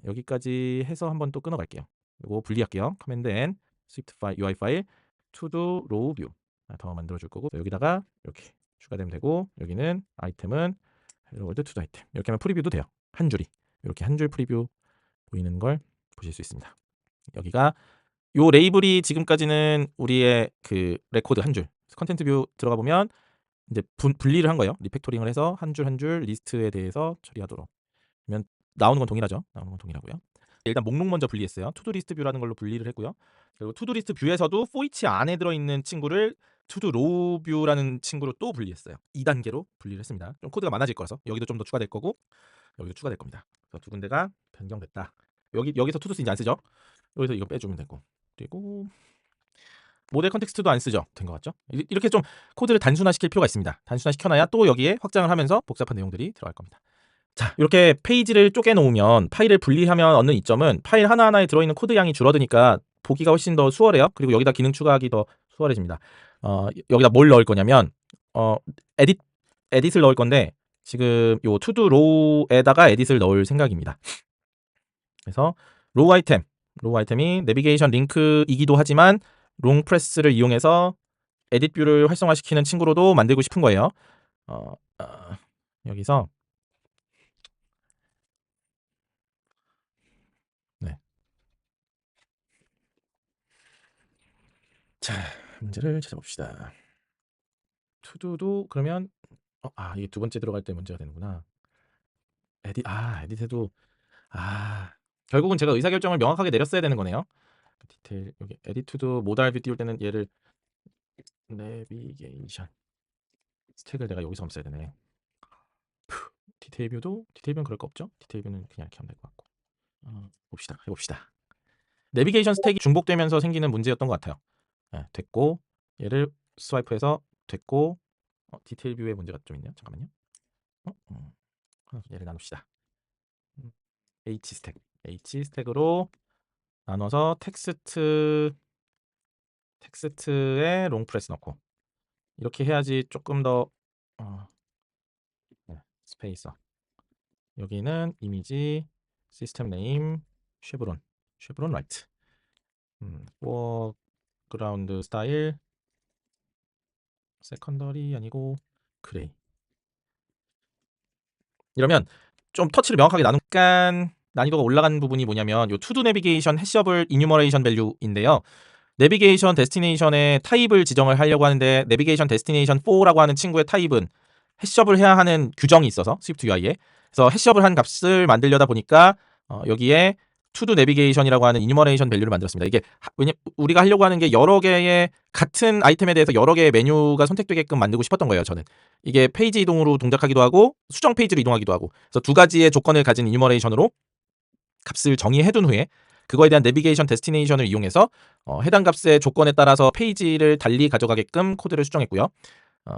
여기까지 해서 한번 또 끊어갈게요. 이거 분리할게요. 커맨드 N swift 파일, UI 파일 to-do row view 더 만들어줄 거고 여기다가 이렇게 추가되면 되고 여기는 아이템은 hello world to-do 아이템 이렇게 하면 프리뷰도 돼요. 한 줄이 이렇게 한 줄 프리뷰 보이는 걸 보실 수 있습니다. 여기가 요 레이블이 지금까지는 우리의 그 레코드 한 줄 컨텐트 뷰 들어가 보면 이제 분리를 한 거예요. 리팩토링을 해서 한 줄 한 줄 리스트에 대해서 처리하도록. 그러면 나오는 건 동일하죠. 나오는 건 동일하고요. 일단 목록 먼저 분리했어요. 투두 리스트 뷰라는 걸로 분리를 했고요. 그리고 투두 리스트 뷰에서도 포이치 안에 들어있는 친구를 투두 로우 뷰라는 친구로 또 분리했어요. 2단계로 분리를 했습니다. 좀 코드가 많아질 거라서 여기도 좀 더 추가될 거고 여기도 추가될 겁니다. 그래서 두 군데가 변경됐다. 여기서 투두스 이제 안 쓰죠. 여기서 이거 빼주면 되고 그리고 모델 컨텍스트도 안 쓰죠. 된 것 같죠? 이렇게 좀 코드를 단순화시킬 필요가 있습니다. 단순화시켜놔야 또 여기에 확장을 하면서 복잡한 내용들이 들어갈 겁니다. 자, 이렇게 페이지를 쪼개놓으면 파일을 분리하면 얻는 이점은 파일 하나하나에 들어있는 코드 양이 줄어드니까 보기가 훨씬 더 수월해요. 그리고 여기다 기능 추가하기 더 수월해집니다. 여기다 뭘 넣을 거냐면 에딧을 넣을 건데 지금 요 투두 로우에다가 에딧을 넣을 생각입니다. 그래서 로우 아이템이 내비게이션 링크이기도 하지만 롱 프레스를 이용해서 에딧 뷰를 활성화시키는 친구로도 만들고 싶은 거예요. 여기서 네. 자, 문제를 찾아봅시다. 투두도 그러면 이게 두 번째 들어갈 때 문제가 되는구나. 에디트도 결국은 제가 의사결정을 명확하게 내렸어야 되는 거네요. 디테일 여기 에디트도 모달 뷰 띄울 때는 얘를 내비게이션 스택을 내가 여기서 써야 되네. 디테일 뷰는 그럴 거 없죠? 디테일 뷰는 그냥 이렇게 하면 될 것 같고. 해봅시다. 내비게이션 스택이 중복되면서 생기는 문제였던 것 같아요. 됐고 얘를 스와이프해서 됐고 디테일 뷰에 문제가 좀 있네요. 잠깐만요. 얘를 나눕시다. H 스택으로 나눠서 텍스트에 롱 프레스 넣고 이렇게 해야지 조금 더 스페이서 여기는 이미지 시스템 네임 쉐브론 라이트 포그라운드 스타일 세컨더리 아니고 그레이. 이러면 좀 터치를 명확하게 나누면 약간 난이도가 올라간 부분이 뭐냐면 요 투두 내비게이션 해셔블 이뉴머레이션 밸류인데요. 내비게이션 데스티네이션의 타입을 지정을 하려고 하는데 내비게이션 데스티네이션 4라고 하는 친구의 타입은 해시업을 해야 하는 규정이 있어서 스위프트 UI에 그래서 해시업을 한 값을 만들려다 보니까 여기에 투두 내비게이션이라고 하는 이뉴머레이션 밸류를 만들었습니다. 이게 왜냐 우리가 하려고 하는 게 여러 개의 같은 아이템에 대해서 여러 개의 메뉴가 선택되게끔 만들고 싶었던 거예요. 저는 이게 페이지 이동으로 동작하기도 하고 수정 페이지로 이동하기도 하고 그래서 두 가지의 조건을 가진 이뉴머레이션으로 값을 정의해둔 후에 그거에 대한 내비게이션 데스티네이션을 이용해서 해당 값의 조건에 따라서 페이지를 달리 가져가게끔 코드를 수정했고요.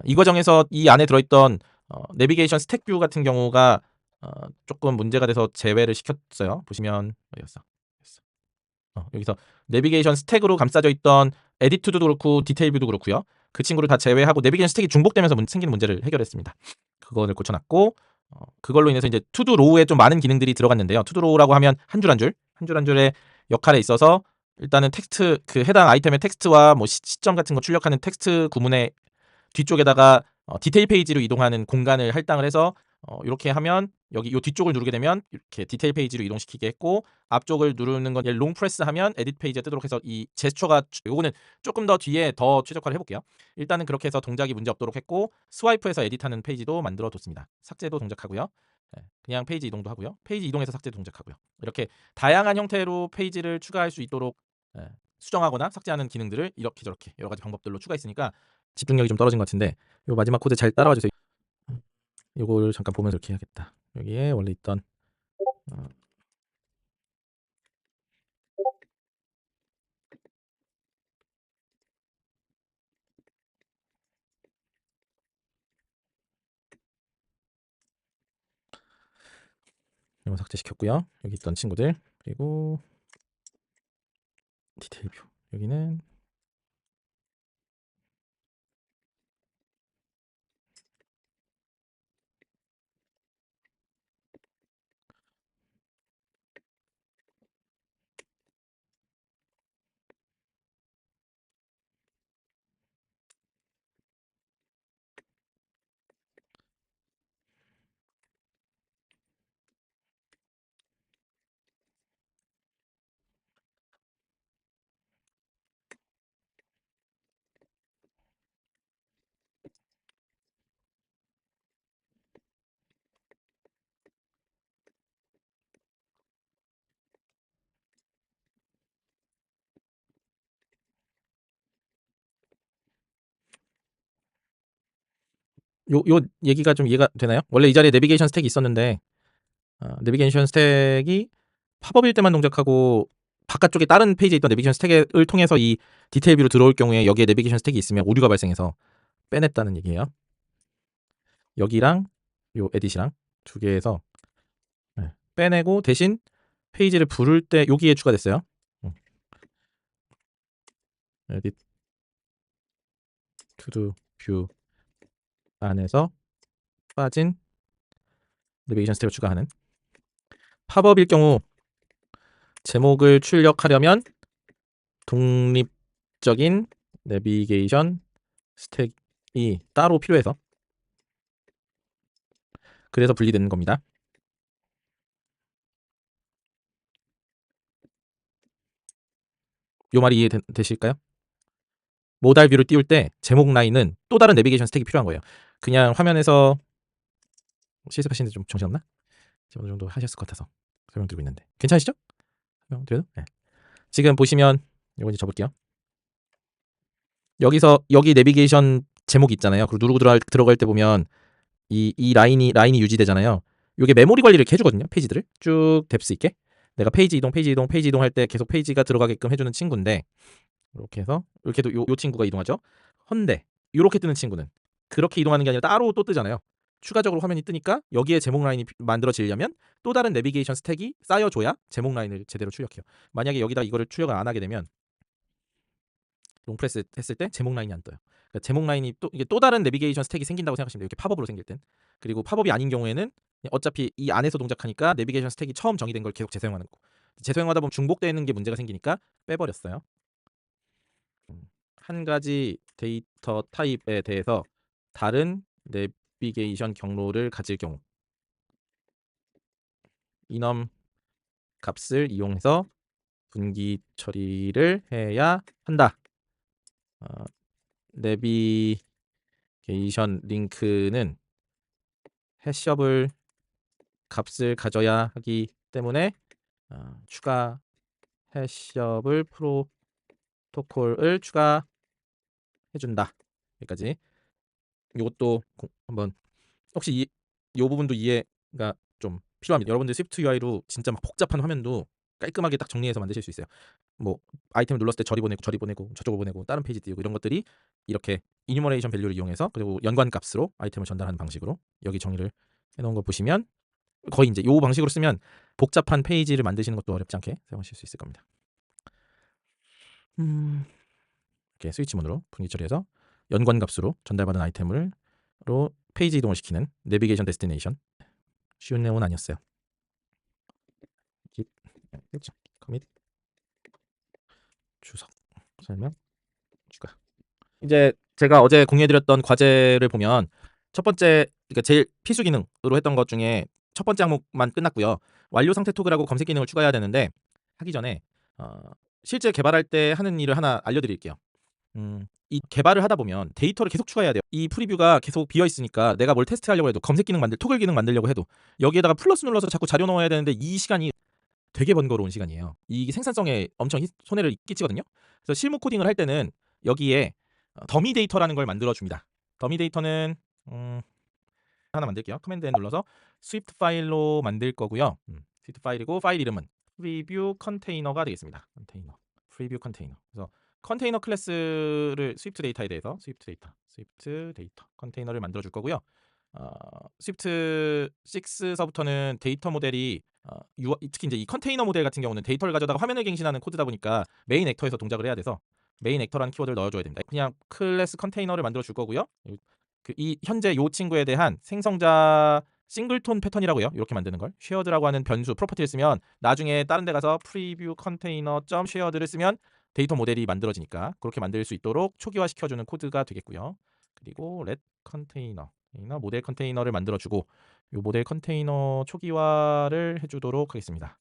이 과정에서 이 안에 들어있던 내비게이션 스택 뷰 같은 경우가 조금 문제가 돼서 제외를 시켰어요. 보시면 어디였어? 여기서 내비게이션 스택으로 감싸져 있던 에디트도 그렇고 디테일 뷰도 그렇고요. 그 친구를 다 제외하고 내비게이션 스택이 중복되면서 생기는 문제를 해결했습니다. 그거를 고쳐놨고 그걸로 인해서 이제 투두 로우에 좀 많은 기능들이 들어갔는데요. 투두 로우라고 하면 한 줄 한 줄의 역할에 있어서 일단은 텍스트 그 해당 아이템의 텍스트와 뭐 시점 같은 거 출력하는 텍스트 구문의 뒤쪽에다가 디테일 페이지로 이동하는 공간을 할당을 해서 이렇게 하면 여기 이 뒤쪽을 누르게 되면 이렇게 디테일 페이지로 이동시키게 했고 앞쪽을 누르는 건 롱 프레스 하면 에디트 페이지가 뜨도록 해서 이 제스처가 요거는 조금 더 뒤에 더 최적화를 해볼게요. 일단은 그렇게 해서 동작이 문제 없도록 했고 스와이프해서 에디트하는 페이지도 만들어 뒀습니다. 삭제도 동작하고요. 그냥 페이지 이동도 하고요. 페이지 이동해서 삭제도 동작하고요. 이렇게 다양한 형태로 페이지를 추가할 수 있도록 수정하거나 삭제하는 기능들을 이렇게 저렇게 여러 가지 방법들로 추가했으니까 집중력이 좀 떨어진 것 같은데 요 마지막 코드 잘 따라와 주세요. 요걸 잠깐 보면서 이렇게 해야겠다. 여기에 원래 있던 이거 삭제시켰고요. 여기 있던 친구들 그리고 디테일 뷰 여기는 요 얘기가 좀 이해가 되나요? 원래 이 자리에 내비게이션 스택이 있었는데 내비게이션 스택이 팝업일 때만 동작하고 바깥쪽에 다른 페이지에 있던 내비게이션 스택을 통해서 이 디테일 뷰로 들어올 경우에 여기에 내비게이션 스택이 있으면 오류가 발생해서 빼냈다는 얘기예요. 여기랑 요 에딧이랑 두 개에서 빼내고 대신 페이지를 부를 때 여기에 추가됐어요. 에딧 투두 뷰 안에서 빠진 내비게이션 스텝을 추가하는 팝업일 경우 제목을 출력하려면 독립적인 내비게이션 스택이 따로 필요해서 그래서 분리되는 겁니다. 요 말이 이해되실까요? 모달 뷰를 띄울 때 제목 라인은 또 다른 내비게이션 스택이 필요한 거예요. 그냥 화면에서 실습하시는데 좀 정신없나? 어느 정도 하셨을 것 같아서 설명드리고 있는데 괜찮으시죠? 설명드려도? 네. 지금 보시면 이거 이제 접을게요. 여기 내비게이션 제목 있잖아요. 그리고 누르고 들어갈 때 보면 이 라인이 유지되잖아요. 이게 메모리 관리를 이렇게 해주거든요. 페이지들을 쭉 뎁스 있게 내가 페이지 이동 할 때 계속 페이지가 들어가게끔 해주는 친구인데 이렇게 해서 이렇게도 요 친구가 이동하죠. 헌데 이렇게 뜨는 친구는 그렇게 이동하는 게 아니라 따로 또 뜨잖아요. 추가적으로 화면이 뜨니까 여기에 제목 라인이 만들어지려면 또 다른 내비게이션 스택이 쌓여줘야 제목 라인을 제대로 출력해요. 만약에 여기다 이거를 출력을 안 하게 되면 롱프레스 했을 때 제목 라인이 안 떠요. 그러니까 제목 라인이 이게 또 다른 내비게이션 스택이 생긴다고 생각하시면 돼요. 이렇게 팝업으로 생길 땐. 그리고 팝업이 아닌 경우에는 어차피 이 안에서 동작하니까 내비게이션 스택이 처음 정의된 걸 계속 재사용하는 거. 재사용하다 보면 중복되는 게 문제가 생기니까 빼버렸어요. 한 가지 데이터 타입에 대해서 다른 내비게이션 경로를 가질 경우 이넘 값을 이용해서 분기 처리를 해야 한다. 내비게이션 링크는 해셔블 값을 가져야 하기 때문에 추가 해셔블 프로토콜을 추가해준다. 여기까지. 이것도 한번 혹시 이 부분도 이해가 좀 필요합니다. 여러분들 스위프트 UI로 진짜 막 복잡한 화면도 깔끔하게 딱 정리해서 만드실 수 있어요. 뭐 아이템을 눌렀을 때 저리 보내고 저쪽으로 보내고 다른 페이지 띄우고 이런 것들이 이렇게 이뉴머레이션 밸류를 이용해서 그리고 연관 값으로 아이템을 전달하는 방식으로 여기 정의를 해놓은 거 보시면 거의 이제 이 방식으로 쓰면 복잡한 페이지를 만드시는 것도 어렵지 않게 사용하실 수 있을 겁니다. 이렇게 스위치문으로 분기 처리해서 연관 값으로 전달받은 아이템으로 페이지 이동을 시키는 내비게이션 데스티네이션. 쉬운 내용은 아니었어요. 그렇죠. 커밋 주석 설명 추가. 이제 제가 어제 공유해드렸던 과제를 보면 첫 번째 그러니까 제일 필수 기능으로 했던 것 중에 첫 번째 항목만 끝났고요. 완료 상태 토글하고 검색 기능을 추가해야 되는데 하기 전에 실제 개발할 때 하는 일을 하나 알려드릴게요. 이 개발을 하다 보면 데이터를 계속 추가해야 돼요. 이 프리뷰가 계속 비어 있으니까 내가 뭘 테스트하려고 해도 검색 기능 토글 기능 만들려고 해도 여기에다가 플러스 눌러서 자꾸 자료 넣어야 되는데 이 시간이 되게 번거로운 시간이에요. 이게 생산성에 엄청 손해를 끼치거든요. 그래서 실무 코딩을 할 때는 여기에 더미 데이터라는 걸 만들어 줍니다. 더미 데이터는 하나 만들게요. 커맨드 N 눌러서 스위프트 파일로 만들 거고요. 스위프트 파일이고 파일 이름은 프리뷰 컨테이너가 되겠습니다. 컨테이너. 프리뷰 컨테이너. 그래서 컨테이너 클래스를 스위프트 데이터에 대해서 스위프트 데이터 컨테이너를 만들어 줄 거고요. 스위프트 6서부터는 데이터 모델이 특히 이제 이 컨테이너 모델 같은 경우는 데이터를 가져다가 화면을 갱신하는 코드다 보니까 메인 액터에서 동작을 해야 돼서 메인 액터라는 키워드를 넣어줘야 됩니다. 그냥 클래스 컨테이너를 만들어 줄 거고요. 이 현재 이 친구에 대한 생성자 싱글톤 패턴이라고요. 이렇게 만드는 걸 쉐어드라고 하는 변수 프로퍼티를 쓰면 나중에 다른 데 가서 프리뷰 컨테이너 점 쉐어드를 쓰면 데이터 모델이 만들어지니까 그렇게 만들 수 있도록 초기화 시켜주는 코드가 되겠고요. 그리고 let 컨테이너 모델 컨테이너를 만들어주고 이 모델 컨테이너 초기화를 해주도록 하겠습니다.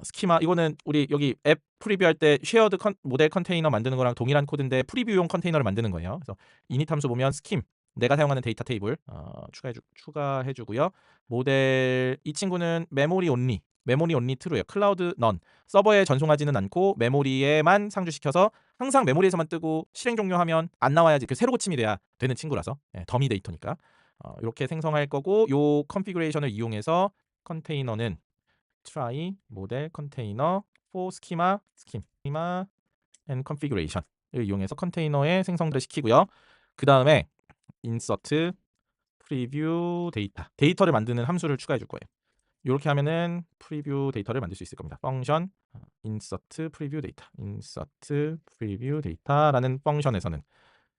스키마 이거는 우리 여기 앱 프리뷰할 때 쉐어드 모델 컨테이너 만드는 거랑 동일한 코드인데 프리뷰용 컨테이너를 만드는 거예요. 그래서 이닛 함수 보면 스킴 내가 사용하는 데이터 테이블 추가해주고요. 모델 이 친구는 메모리 온리 true예요. 클라우드 넌 서버에 전송하지는 않고 메모리에만 상주시켜서 항상 메모리에서만 뜨고 실행 종료하면 안 나와야지 그 새로 고침이 돼야 되는 친구라서 더미 데이터니까 이렇게 생성할 거고 요 컨피그레이션을 이용해서 컨테이너는 try 모델 컨테이너 for schema and configuration을 이용해서 컨테이너의 생성들을 시키고요. 그 다음에 insert preview 데이터를 만드는 함수를 추가해 줄 거예요. 이렇게 하면은 프리뷰 데이터를 만들 수 있을 겁니다. 펑션 insert preview data라는 펑션에서는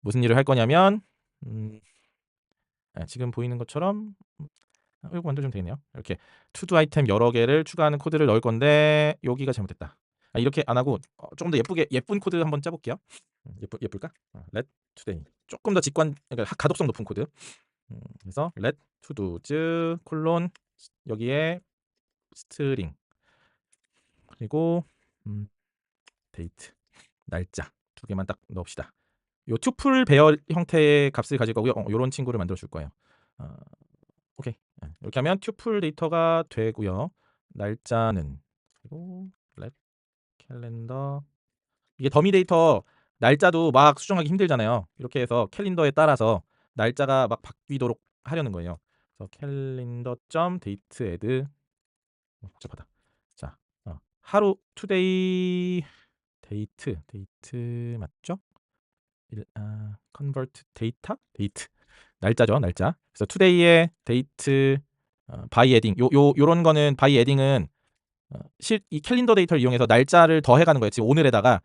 무슨 일을 할 거냐면 지금 보이는 것처럼 이거 만들면 되겠네요. 이렇게 투두 아이템 여러 개를 추가하는 코드를 넣을 건데 여기가 잘못됐다. 이렇게 안 하고 조금 더 예쁜 코드 한번 짜볼게요. 예쁠까? let today 조금 더 그러니까 가독성 높은 코드. 그래서 let todo's 콜론 여기에 스트링 그리고 데이트 날짜 두 개만 딱 넣읍시다. 요 투플 배열 형태의 값을 가질 거고요. 요런 친구를 만들어 줄 거예요. 어 오케이. 이렇게 하면 튜플 데이터가 되고요. 날짜는 그리고 렛 캘린더 이게 더미 데이터 날짜도 막 수정하기 힘들잖아요. 이렇게 해서 캘린더에 따라서 날짜가 막 바뀌도록 하려는 거예요. 그래서 캘린더 점 데이트 애드 복잡하다. 자, 하루 투데이 데이트 맞죠? 컨버트 데이트 날짜죠, 날짜. 그래서 투데이의 데이트 바이 에딩 요런 거는 바이 에딩은 이 캘린더 데이터를 이용해서 날짜를 더해 가는 거예요. 지금 오늘에다가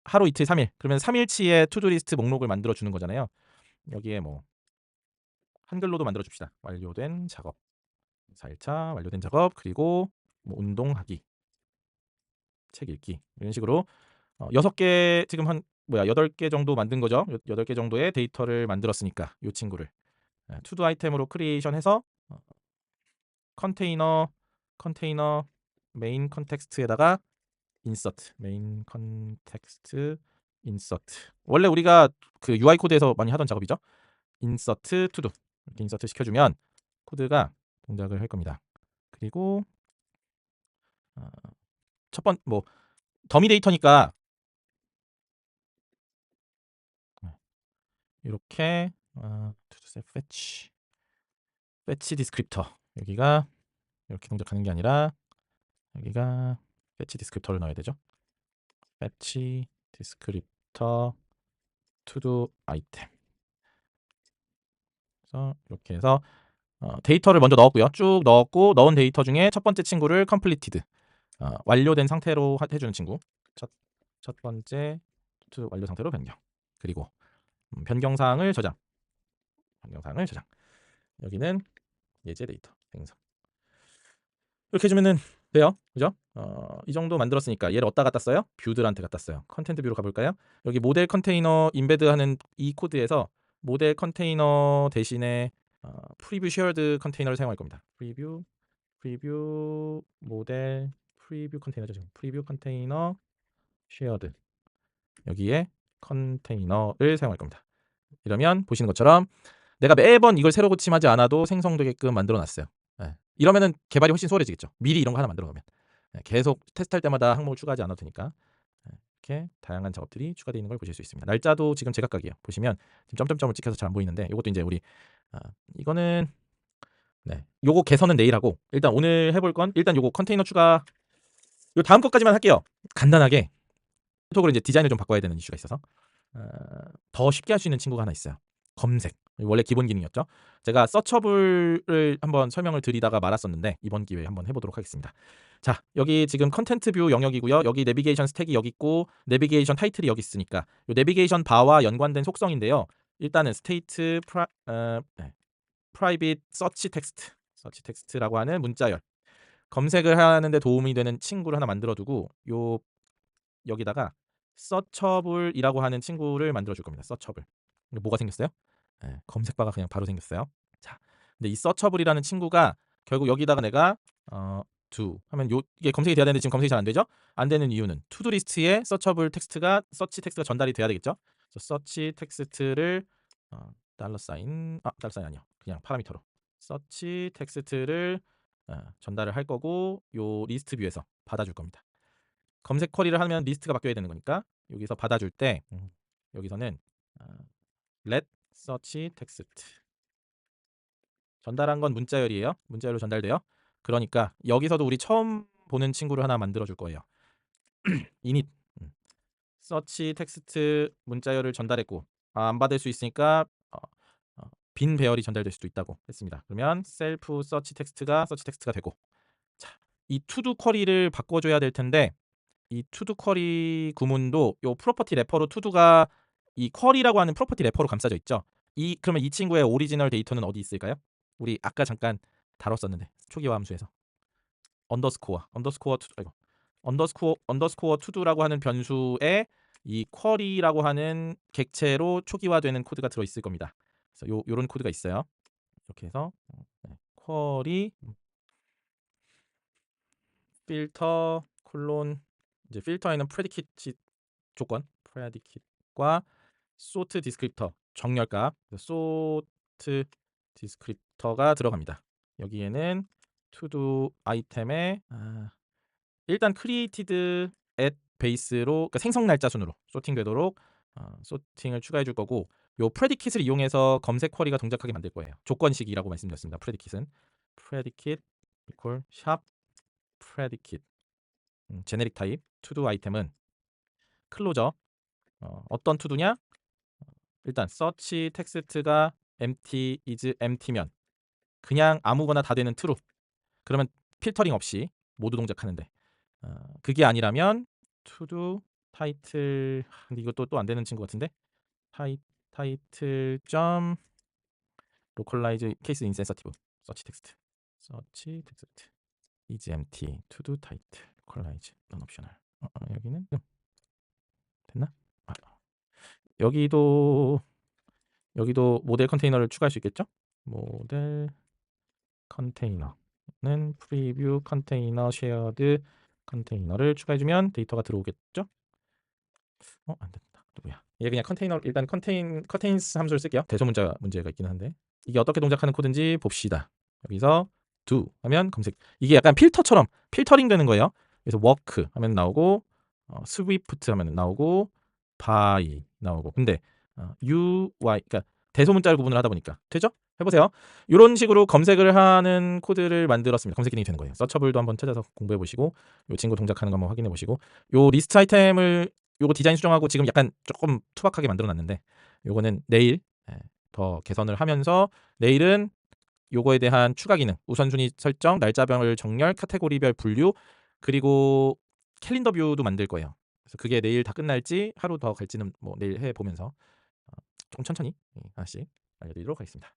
하루, 이틀, 3일. 그러면 3일치의 투두 리스트 목록을 만들어 주는 거잖아요. 여기에 뭐 한글로도 만들어 줍시다. 완료된 작업. 4일차 완료된 작업 그리고 뭐 운동하기, 책 읽기 이런 식으로 6개 지금 한 8개 정도 만든 거죠. 8개 정도의 데이터를 만들었으니까 요 친구를 투두 아이템으로 크리에이션해서 컨테이너 메인 컨텍스트에다가 인서트 메인 컨텍스트 인서트 원래 우리가 그 UI 코드에서 많이 하던 작업이죠. 인서트 투두 이렇게 인서트 시켜주면 코드가 동작을 할 겁니다. 그리고 첫 번 뭐 더미 데이터니까 이렇게 투두 패치 디스크립터 여기가 이렇게 동작하는 게 아니라 여기가 패치 디스크립터를 넣어야 되죠. 패치 디스크립터 투두 아이템. 그래서 이렇게 해서 데이터를 먼저 넣었고요. 쭉 넣었고 넣은 데이터 중에 첫 번째 친구를 completed 완료된 상태로 해주는 친구. 첫 번째 완료 상태로 변경. 그리고 변경사항을 저장. 여기는 예제 데이터 생성. 이렇게 해주면은 돼요. 그죠? 이 정도 만들었으니까 얘를 어디다 갖다 써요? 뷰들한테 갖다 써요. 컨텐트 뷰로 가볼까요? 여기 모델 컨테이너 임베드하는 이 코드에서 모델 컨테이너 대신에 프리뷰 쉐어드 컨테이너를 사용할 겁니다. 프리뷰 모델 프리뷰 컨테이너죠. 지금 프리뷰 컨테이너 쉐어드 여기에 컨테이너를 사용할 겁니다. 이러면 보시는 것처럼 내가 매번 이걸 새로 고침하지 않아도 생성되게끔 만들어 놨어요. 이러면은 개발이 훨씬 수월해지겠죠. 미리 이런 거 하나 만들어 놓으면 계속 테스트할 때마다 항목을 추가하지 않아도 되니까 이렇게 다양한 작업들이 추가되어 있는 걸 보실 수 있습니다. 날짜도 지금 제각각이에요. 보시면 지금 점점점을 찍혀서 잘 안 보이는데 이것도 이제 우리 이거는 요거 개선은 내일 하고 일단 오늘 해볼 건 일단 요거 컨테이너 추가 요 다음 것까지만 할게요. 간단하게 톡으로 이제 디자인을 좀 바꿔야 되는 이슈가 있어서 더 쉽게 할 수 있는 친구가 하나 있어요. 검색. 원래 기본 기능이었죠. 제가 서처블을 한번 설명을 드리다가 말았었는데 이번 기회에 한번 해보도록 하겠습니다. 자, 여기 지금 컨텐트 뷰 영역이고요. 여기 내비게이션 스택이 여기 있고 내비게이션 타이틀이 여기 있으니까 요 내비게이션 바와 연관된 속성인데요. 일단은 스테이트 프라이빗 서치 텍스트라고 하는 문자열 검색을 하는데 도움이 되는 친구를 하나 만들어두고 요 여기다가 서처블이라고 하는 친구를 만들어 줄 겁니다. 서처블. 뭐가 생겼어요? 검색바가 그냥 바로 생겼어요. 자, 근데 이 서처블이라는 친구가 결국 여기다가 내가 do 하면 이게 검색이 돼야 되는데 지금 검색이 잘 안 되죠? 안 되는 이유는 투두 리스트에 서처블 텍스트가 서치 텍스트가 전달이 돼야 되겠죠? 그래서 서치 텍스트를 달러 사인 달러 사인 아니요. 그냥 파라미터로 서치 텍스트를 전달을 할 거고 요 리스트 뷰에서 받아줄 겁니다. 검색 쿼리를 하면 리스트가 바뀌어야 되는 거니까 여기서 받아줄 때 여기서는 let search text 전달한 건 문자열이에요. 문자열로 전달돼요. 그러니까 여기서도 우리 처음 보는 친구를 하나 만들어 줄 거예요. init search text 문자열을 전달했고 안 받을 수 있으니까 빈 배열이 전달될 수도 있다고 했습니다. 그러면 self search text가 되고 자, 이 to-do 쿼리를 바꿔줘야 될 텐데 이 투두 쿼리 구문도 요 프로퍼티 래퍼로 투두가 이 쿼리라고 하는 프로퍼티 래퍼로 감싸져 있죠. 그러면 이 친구의 오리지널 데이터는 어디 있을까요? 우리 아까 잠깐 다뤘었는데 초기화 함수에서 언더스코어 투두라고 하는 변수에 이 쿼리라고 하는 객체로 초기화되는 코드가 들어 있을 겁니다. 그래서 요런 코드가 있어요. 이렇게 해서 쿼리 필터 콜론 이제 필터에는 프레디킷 조건 프레디킷과 소트 디스크립터 정렬값 소트 디스크립터가 들어갑니다. 여기에는 투두 아이템에 일단 created at base로 그러니까 생성 날짜 순으로 소팅되도록 소팅을 추가해 줄 거고 요 predicat을 이용해서 검색 쿼리가 동작하게 만들 거예요. 조건식이라고 말씀드렸습니다. predicat은 predicate equal 샵 predicate 제네릭 타입 to-do 아이템은 클로저 어떤 to-do냐? 일단 search 텍스트가 empty is empty면 그냥 아무거나 다 되는 true. 그러면 필터링 없이 모두 동작하는데 그게 아니라면 to-do 타이틀 근데 이것도 또 안 되는 친구 같은데 타이틀 점 localize case insensitive search text is empty to-do title localize non optional 여기는 됐나? 여기도 모델 컨테이너를 추가할 수 있겠죠? 모델 컨테이너는 프리뷰 컨테이너 쉐어드 컨테이너를 추가해주면 데이터가 들어오겠죠? 안 된다. 누구야? 얘 그냥 컨테이너 일단 컨테인스 함수를 쓸게요. 대소문자 문제가 있긴 한데 이게 어떻게 동작하는 코드인지 봅시다. 여기서 do 하면 검색 이게 약간 필터처럼 필터링 되는 거예요. 그래서 work 하면 나오고 swift 하면 나오고 by 나오고 근데 UI 그러니까 대소문자를 구분을 하다 보니까 되죠? 해보세요. 이런 식으로 검색을 하는 코드를 만들었습니다. 검색 기능이 되는 거예요. 서처블도 한번 찾아서 공부해 보시고 이 친구 동작하는 거 한번 확인해 보시고 요 리스트 아이템을 요거 디자인 수정하고 지금 약간 조금 투박하게 만들어 놨는데 요거는 내일 더 개선을 하면서 내일은 요거에 대한 추가 기능 우선순위 설정 날짜별 정렬 카테고리별 분류 그리고 캘린더 뷰도 만들 거예요. 그래서 그게 내일 다 끝날지 하루 더 갈지는 뭐 내일 해보면서 좀 천천히 하나씩 알려드리도록 하겠습니다.